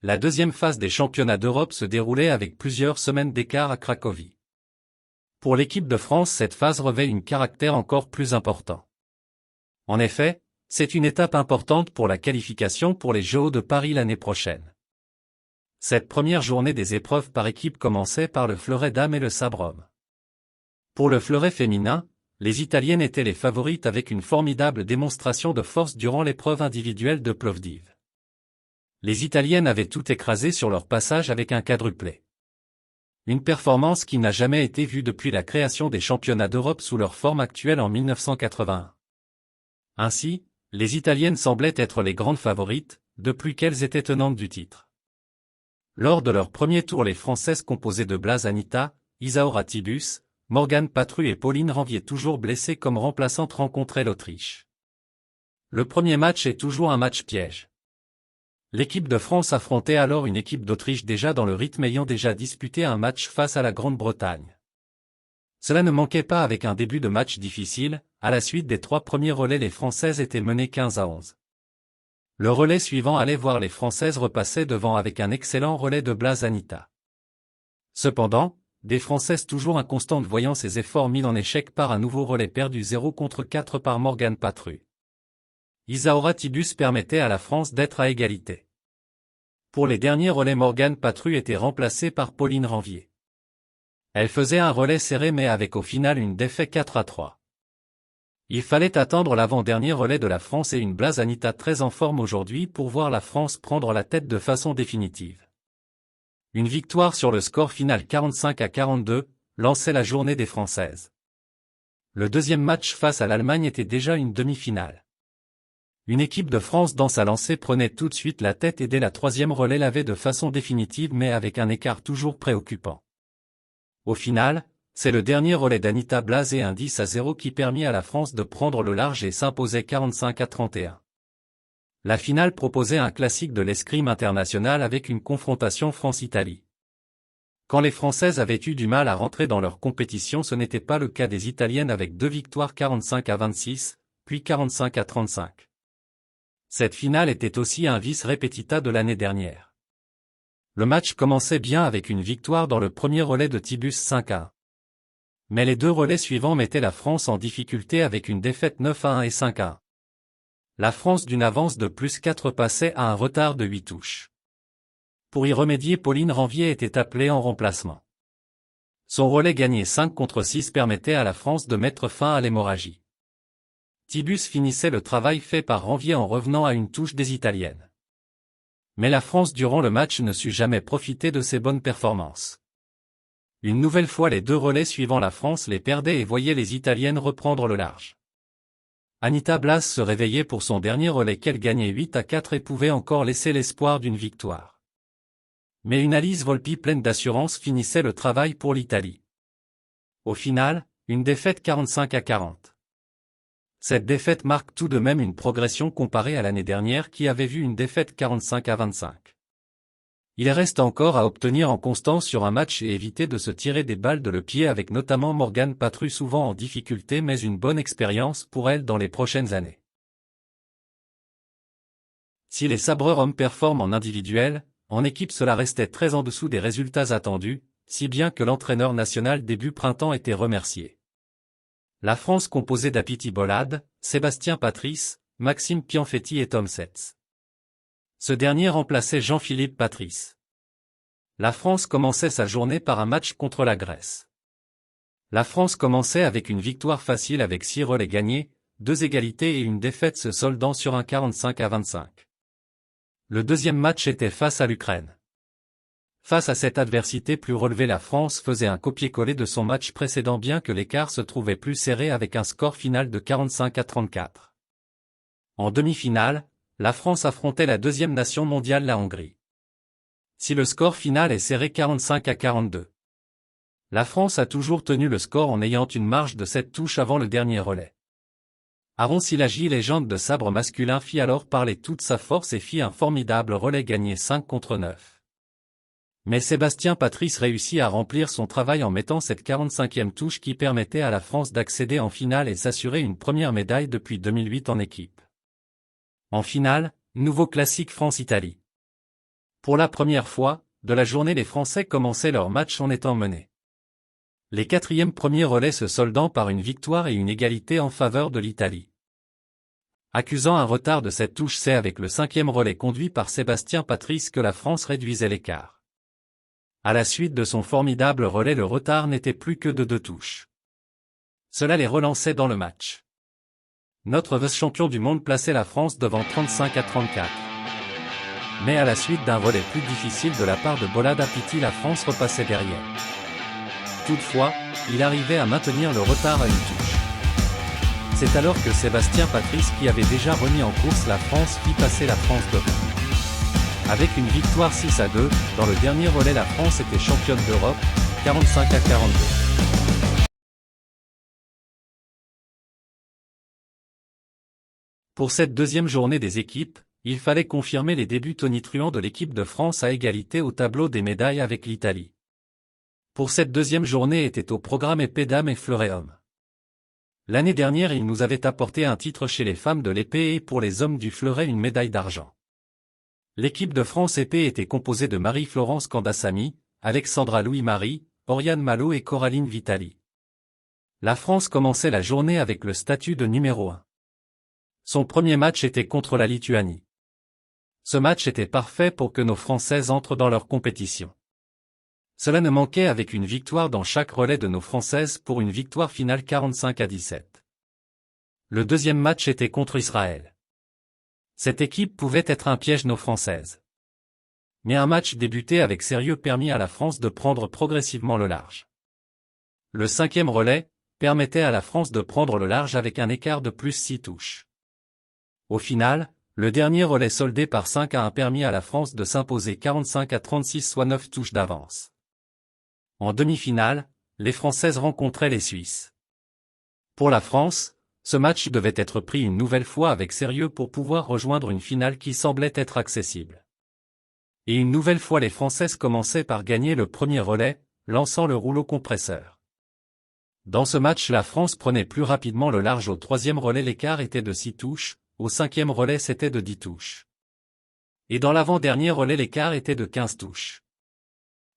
la deuxième phase des championnats d'Europe se déroulait avec plusieurs semaines d'écart à Cracovie. Pour l'équipe de France, cette phase revêt un caractère encore plus important. En effet, c'est une étape importante pour la qualification pour les Jeux de Paris l'année prochaine. Cette première journée des épreuves par équipe commençait par le fleuret dames et le sabre homme. Pour le fleuret féminin, les Italiennes étaient les favorites avec une formidable démonstration de force durant l'épreuve individuelle de Plovdiv. Les Italiennes avaient tout écrasé sur leur passage avec un quadruplé. Une performance qui n'a jamais été vue depuis la création des championnats d'Europe sous leur forme actuelle en 1981. Ainsi, les Italiennes semblaient être les grandes favorites, de plus qu'elles étaient tenantes du titre. Lors de leur premier tour, les Françaises composées de Blaž Anita, Isaura Tibus, Morgane Patru et Pauline Ranvier, toujours blessées comme remplaçantes, rencontraient l'Autriche. Le premier match est toujours un match piège. L'équipe de France affrontait alors une équipe d'Autriche déjà dans le rythme, ayant déjà disputé un match face à la Grande-Bretagne. Cela ne manquait pas avec un début de match difficile. À la suite des 3 premiers relais, les Françaises étaient menées 15-11. Le relais suivant allait voir les Françaises repasser devant avec un excellent relais de Blaž Anita. Cependant, des Françaises toujours inconstantes, voyant ses efforts mis en échec par un nouveau relais perdu 0-4 par Morgane Patru. Isaura Tibus permettait à la France d'être à égalité. Pour les derniers relais, Morgane Patru était remplacée par Pauline Ranvier. Elle faisait un relais serré mais avec au final une défaite 4-3. Il fallait attendre l'avant-dernier relais de la France et une Blaž Anita très en forme aujourd'hui pour voir la France prendre la tête de façon définitive. Une victoire sur le score final 45-42 lançait la journée des Françaises. Le deuxième match face à l'Allemagne était déjà une demi-finale. Une équipe de France dans sa lancée prenait tout de suite la tête et dès la troisième relais l'avait de façon définitive mais avec un écart toujours préoccupant. Au final, c'est le dernier relais d'Anita Blaž et un 10-0 qui permit à la France de prendre le large et s'imposer 45-31. La finale proposait un classique de l'escrime international avec une confrontation France-Italie. Quand les Françaises avaient eu du mal à rentrer dans leur compétition, ce n'était pas le cas des Italiennes avec 2 victoires 45-26, puis 45-35. Cette finale était aussi un vis repetita de l'année dernière. Le match commençait bien avec une victoire dans le premier relais de Tibus 5-1. Mais les 2 relais suivants mettaient la France en difficulté avec une défaite 9-1 et 5-1. La France d'une avance de plus 4 passait à un retard de 8 touches. Pour y remédier, Pauline Ranvier était appelée en remplacement. Son relais gagné 5-6 permettait à la France de mettre fin à l'hémorragie. Tibus finissait le travail fait par Ranvier en revenant à une touche des Italiennes. Mais la France durant le match ne sut jamais profiter de ses bonnes performances. Une nouvelle fois, les 2 relais suivant, la France les perdait et voyait les Italiennes reprendre le large. Anita Blaž se réveillait pour son dernier relais qu'elle gagnait 8-4 et pouvait encore laisser l'espoir d'une victoire. Mais une Alice Volpi pleine d'assurance finissait le travail pour l'Italie. Au final, une défaite 45-40. Cette défaite marque tout de même une progression comparée à l'année dernière qui avait vu une défaite 45-25. Il reste encore à obtenir en constance sur un match et éviter de se tirer des balles de le pied avec notamment Morgane Patru souvent en difficulté, mais une bonne expérience pour elle dans les prochaines années. Si les sabreurs hommes performent en individuel, en équipe cela restait très en dessous des résultats attendus, si bien que l'entraîneur national début printemps était remercié. La France composée d'Apiti Bolad, Sébastien Patrice, Maxime Pianfetti et Tom Setz. Ce dernier remplaçait Jean-Philippe Patrice. La France commençait sa journée par un match contre la Grèce. La France commençait avec une victoire facile avec 6 relais gagnés, 2 égalités et une défaite se soldant sur un 45-25. Le deuxième match était face à l'Ukraine. Face à cette adversité plus relevée, la France faisait un copier-coller de son match précédent bien que l'écart se trouvait plus serré avec un score final de 45-34. En demi-finale, la France affrontait la deuxième nation mondiale, la Hongrie. Si le score final est serré 45-42. La France a toujours tenu le score en ayant une marge de 7 touches avant le dernier relais. Aron Silagi, légende de sabre masculin, fit alors parler toute sa force et fit un formidable relais gagné 5-9. Mais Sébastien Patrice réussit à remplir son travail en mettant cette 45e touche qui permettait à la France d'accéder en finale et s'assurer une première médaille depuis 2008 en équipe. En finale, nouveau classique France-Italie. Pour la première fois, de la journée les Français commençaient leur match en étant menés. Les quatrièmes premiers relais se soldant par une victoire et une égalité en faveur de l'Italie. Accusant un retard de cette touche, c'est avec le cinquième relais conduit par Sébastien Patrice que la France réduisait l'écart. À la suite de son formidable relais, le retard n'était plus que de 2 touches. Cela les relançait dans le match. Notre vice-champion du monde plaçait la France devant 35-34. Mais à la suite d'un relais plus difficile de la part de Bolada Piti, la France repassait derrière. Toutefois, il arrivait à maintenir le retard à une touche. C'est alors que Sébastien Patrice, qui avait déjà remis en course la France, fit passer la France devant. Avec une victoire 6-2, dans le dernier relais, la France était championne d'Europe, 45-42. Pour cette deuxième journée des équipes, il fallait confirmer les débuts tonitruants de l'équipe de France à égalité au tableau des médailles avec l'Italie. Pour cette deuxième journée était au programme épée dames et fleuret hommes. L'année dernière, il nous avait apporté un titre chez les femmes de l'épée et pour les hommes du fleuret une médaille d'argent. L'équipe de France épée était composée de Marie-Florence Candassamy, Alexandra Louis-Marie, Oriane Malo et Coraline Vitali. La France commençait la journée avec le statut de numéro 1. Son premier match était contre la Lituanie. Ce match était parfait pour que nos Françaises entrent dans leur compétition. Cela ne manquait avec une victoire dans chaque relais de nos Françaises pour une victoire finale 45-17. Le deuxième match était contre Israël. Cette équipe pouvait être un piège nos Françaises. Mais un match débuté avec sérieux permit à la France de prendre progressivement le large. Le cinquième relais permettait à la France de prendre le large avec un écart de plus 6 touches. Au final, le dernier relais soldé par 5-1 permit à la France de s'imposer 45-36, soit 9 touches d'avance. En demi-finale, les Françaises rencontraient les Suisses. Pour la France, ce match devait être pris une nouvelle fois avec sérieux pour pouvoir rejoindre une finale qui semblait être accessible. Et une nouvelle fois les Françaises commençaient par gagner le premier relais, lançant le rouleau compresseur. Dans ce match, la France prenait plus rapidement le large au troisième relais, l'écart était de 6 touches, au cinquième relais c'était de 10 touches. Et dans l'avant-dernier relais l'écart était de 15 touches.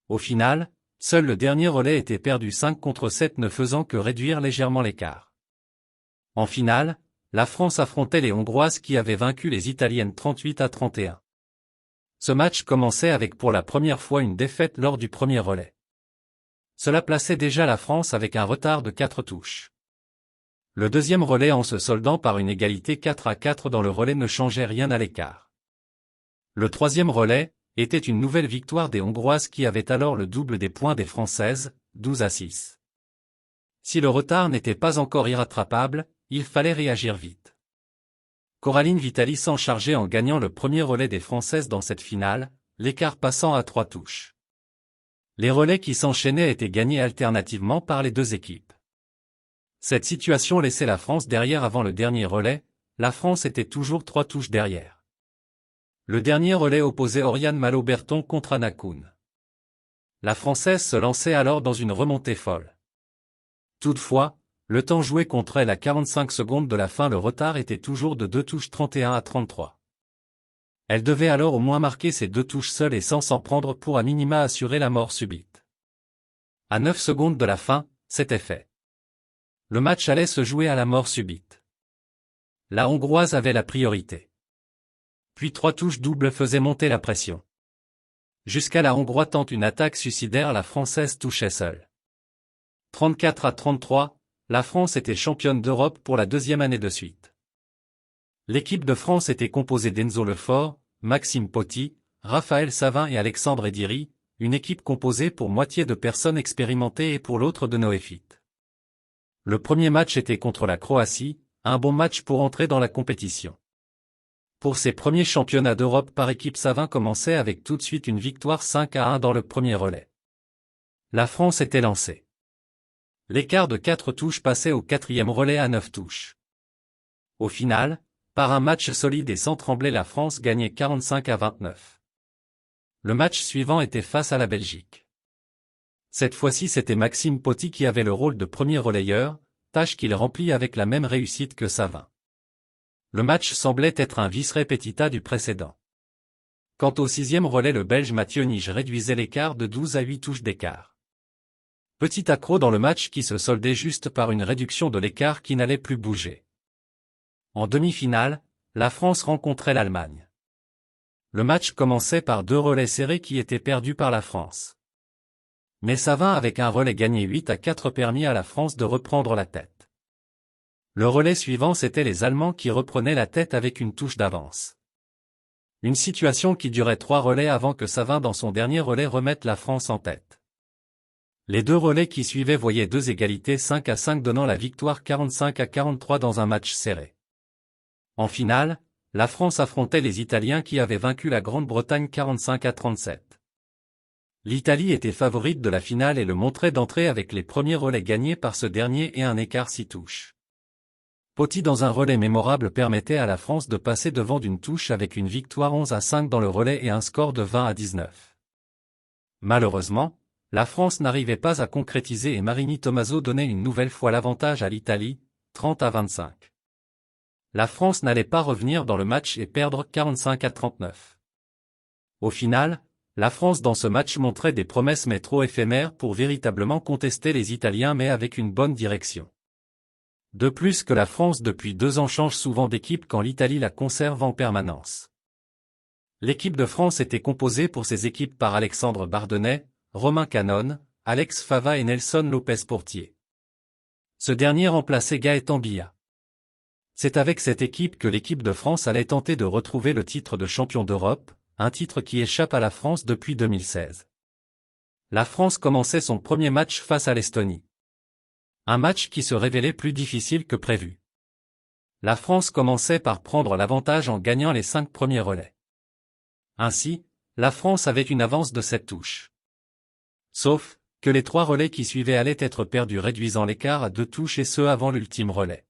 Au final, seul le dernier relais était perdu 5-7, ne faisant que réduire légèrement l'écart. En finale, la France affrontait les Hongroises qui avaient vaincu les Italiennes 38-31. Ce match commençait avec pour la première fois une défaite lors du premier relais. Cela plaçait déjà la France avec un retard de 4 touches. Le deuxième relais, en se soldant par une égalité 4-4 dans le relais, ne changeait rien à l'écart. Le troisième relais était une nouvelle victoire des Hongroises qui avaient alors le double des points des Françaises, 12-6. Si le retard n'était pas encore irrattrapable, il fallait réagir vite. Coraline Vitali s'en chargeait en gagnant le premier relais des Françaises dans cette finale, l'écart passant à 3 touches. Les relais qui s'enchaînaient étaient gagnés alternativement par les deux équipes. Cette situation laissait la France derrière avant le dernier relais, la France était toujours 3 touches derrière. Le dernier relais opposait Oriane Malo-Berton contre Anna Kuhn. La Française se lançait alors dans une remontée folle. Toutefois, le temps joué contre elle à 45 secondes de la fin, le retard était toujours de 2 touches, 31-33. Elle devait alors au moins marquer ces 2 touches seule et sans s'en prendre pour à minima assurer la mort subite. À 9 secondes de la fin, c'était fait. Le match allait se jouer à la mort subite. La Hongroise avait la priorité. Puis 3 touches doubles faisaient monter la pression. Jusqu'à la Hongroise tente une attaque suicidaire, la Française touchait seule. 34-33, la France était championne d'Europe pour la deuxième année de suite. L'équipe de France était composée d'Enzo Lefort, Maxime Poty, Raphaël Savin et Alexandre Ediri, une équipe composée pour moitié de personnes expérimentées et pour l'autre de néophytes. Le premier match était contre la Croatie, un bon match pour entrer dans la compétition. Pour ses premiers championnats d'Europe par équipe, Savin commençait avec tout de suite une victoire 5-1 dans le premier relais. La France était lancée. L'écart de 4 touches passait au quatrième relais à 9 touches. Au final, par un match solide et sans trembler, la France gagnait 45-29. Le match suivant était face à la Belgique. Cette fois-ci, c'était Maxime Poty qui avait le rôle de premier relayeur, tâche qu'il remplit avec la même réussite que Savin. Le match semblait être un vis repetita du précédent. Quant au sixième relais, le Belge Mathieu Nige réduisait l'écart de 12 à 8 touches d'écart. Petit accroc dans le match qui se soldait juste par une réduction de l'écart qui n'allait plus bouger. En demi-finale, la France rencontrait l'Allemagne. Le match commençait par 2 relais serrés qui étaient perdus par la France. Mais ça vint avec un relais gagné 8 à 4 permis à la France de reprendre la tête. Le relais suivant, c'était les Allemands qui reprenaient la tête avec une touche d'avance. Une situation qui durait 3 relais avant que Savin dans son dernier relais remette la France en tête. Les 2 relais qui suivaient voyaient 2 égalités 5 à 5 donnant la victoire 45 à 43 dans un match serré. En finale, la France affrontait les Italiens qui avaient vaincu la Grande-Bretagne 45 à 37. L'Italie était favorite de la finale et le montrait d'entrée avec les premiers relais gagnés par ce dernier et un écart 6 touches. Poty dans un relais mémorable permettait à la France de passer devant d'une touche avec une victoire 11 à 5 dans le relais et un score de 20 à 19. Malheureusement, la France n'arrivait pas à concrétiser et Marini Tommaso donnait une nouvelle fois l'avantage à l'Italie, 30 à 25. La France n'allait pas revenir dans le match et perdre 45 à 39. Au final, la France dans ce match montrait des promesses mais trop éphémères pour véritablement contester les Italiens mais avec une bonne direction. De plus que la France depuis 2 ans change souvent d'équipe quand l'Italie la conserve en permanence. L'équipe de France était composée pour ses équipes par Alexandre Bardenet, Romain Canone, Alex Fava et Nelson Lopez Portier. Ce dernier remplaçait Gaëtan Billa. C'est avec cette équipe que l'équipe de France allait tenter de retrouver le titre de champion d'Europe, un titre qui échappe à la France depuis 2016. La France commençait son premier match face à l'Estonie. Un match qui se révélait plus difficile que prévu. La France commençait par prendre l'avantage en gagnant les 5 premiers relais. Ainsi, la France avait une avance de 7 touches. Sauf que les 3 relais qui suivaient allaient être perdus réduisant l'écart à 2 touches et ce avant l'ultime relais.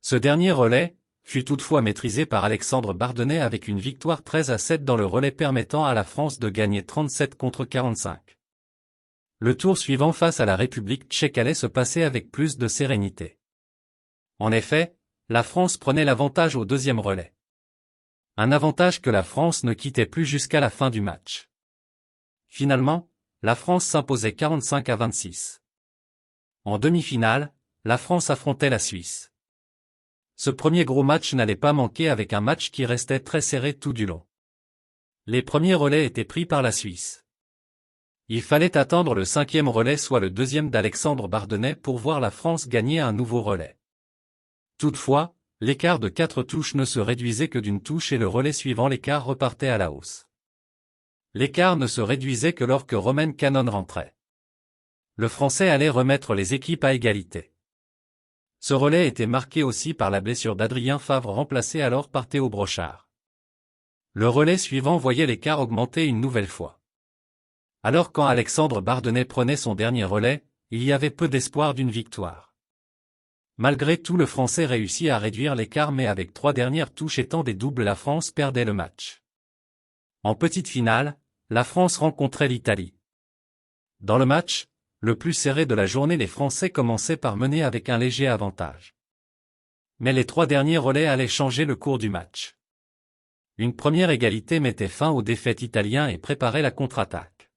Ce dernier relais fut toutefois maîtrisé par Alexandre Bardenet avec une victoire 13 à 7 dans le relais permettant à la France de gagner 37 contre 45. Le tour suivant face à la République tchèque allait se passer avec plus de sérénité. En effet, la France prenait l'avantage au deuxième relais. Un avantage que la France ne quittait plus jusqu'à la fin du match. Finalement, la France s'imposait 45 à 26. En demi-finale, la France affrontait la Suisse. Ce premier gros match n'allait pas manquer avec un match qui restait très serré tout du long. Les premiers relais étaient pris par la Suisse. Il fallait attendre le 5e relais soit le 2e d'Alexandre Bardenet pour voir la France gagner un nouveau relais. Toutefois, l'écart de 4 touches ne se réduisait que d'une touche et le relais suivant l'écart repartait à la hausse. L'écart ne se réduisait que lorsque Romain Canone rentrait. Le Français allait remettre les équipes à égalité. Ce relais était marqué aussi par la blessure d'Adrien Favre remplacé alors par Théo Brochard. Le relais suivant voyait l'écart augmenter une nouvelle fois. Alors quand Alexandre Bardenet prenait son dernier relais, il y avait peu d'espoir d'une victoire. Malgré tout, le Français réussit à réduire l'écart mais avec 3 dernières touches étant des doubles, la France perdait le match. En petite finale, la France rencontrait l'Italie. Dans le match, le plus serré de la journée, les Français commençaient par mener avec un léger avantage. Mais les 3 derniers relais allaient changer le cours du match. Une première égalité mettait fin aux défaites italiennes et préparait la contre-attaque.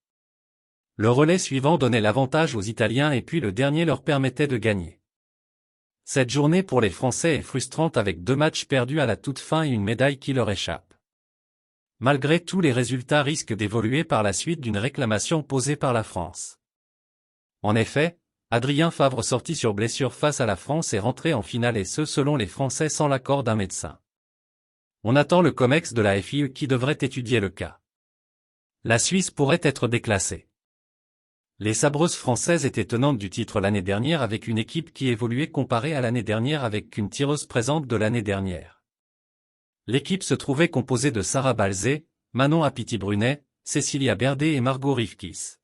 Le relais suivant donnait l'avantage aux Italiens et puis le dernier leur permettait de gagner. Cette journée pour les Français est frustrante avec 2 matchs perdus à la toute fin et une médaille qui leur échappe. Malgré tout, les résultats risquent d'évoluer par la suite d'une réclamation posée par la France. En effet, Adrien Favre sortit sur blessure face à la France et rentré en finale et ce selon les Français sans l'accord d'un médecin. On attend le COMEX de la FIE qui devrait étudier le cas. La Suisse pourrait être déclassée. Les sabreuses françaises étaient tenantes du titre l'année dernière avec une équipe qui évoluait comparée à l'année dernière avec une tireuse présente de l'année dernière. L'équipe se trouvait composée de Sarah Balzé, Manon Apiti-Brunet, Cécilia Berdet et Margot Rivkis.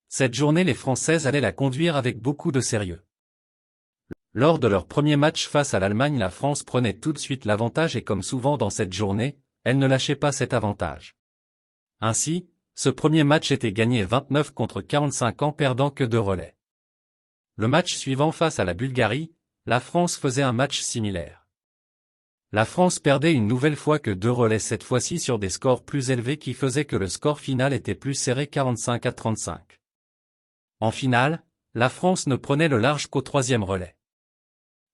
Cette journée, les Françaises allaient la conduire avec beaucoup de sérieux. Lors de leur premier match face à l'Allemagne, la France prenait tout de suite l'avantage et comme souvent dans cette journée, elle ne lâchait pas cet avantage. Ainsi, ce premier match était gagné 29 contre 45 en perdant que 2 relais. Le match suivant face à la Bulgarie, la France faisait un match similaire. La France perdait une nouvelle fois que 2 relais, cette fois-ci sur des scores plus élevés qui faisaient que le score final était plus serré, 45-35. En finale, la France ne prenait le large qu'au 3e relais.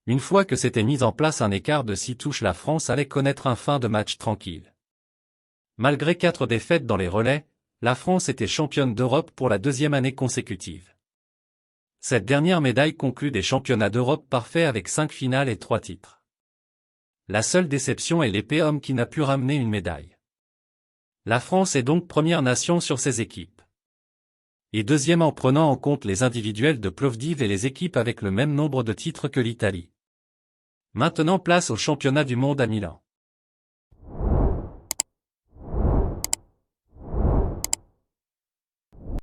Une fois que s'était mis en place un écart de 6 touches, la France allait connaître un fin de match tranquille. Malgré 4 défaites dans les relais, la France était championne d'Europe pour la 2e année consécutive. Cette dernière médaille conclut des championnats d'Europe parfaits avec 5 finales et 3 titres. La seule déception est l'épée homme qui n'a pu ramener une médaille. La France est donc première nation sur ces équipes. Et deuxième en prenant en compte les individuels de Plovdiv et les équipes avec le même nombre de titres que l'Italie. Maintenant place au championnat du monde à Milan.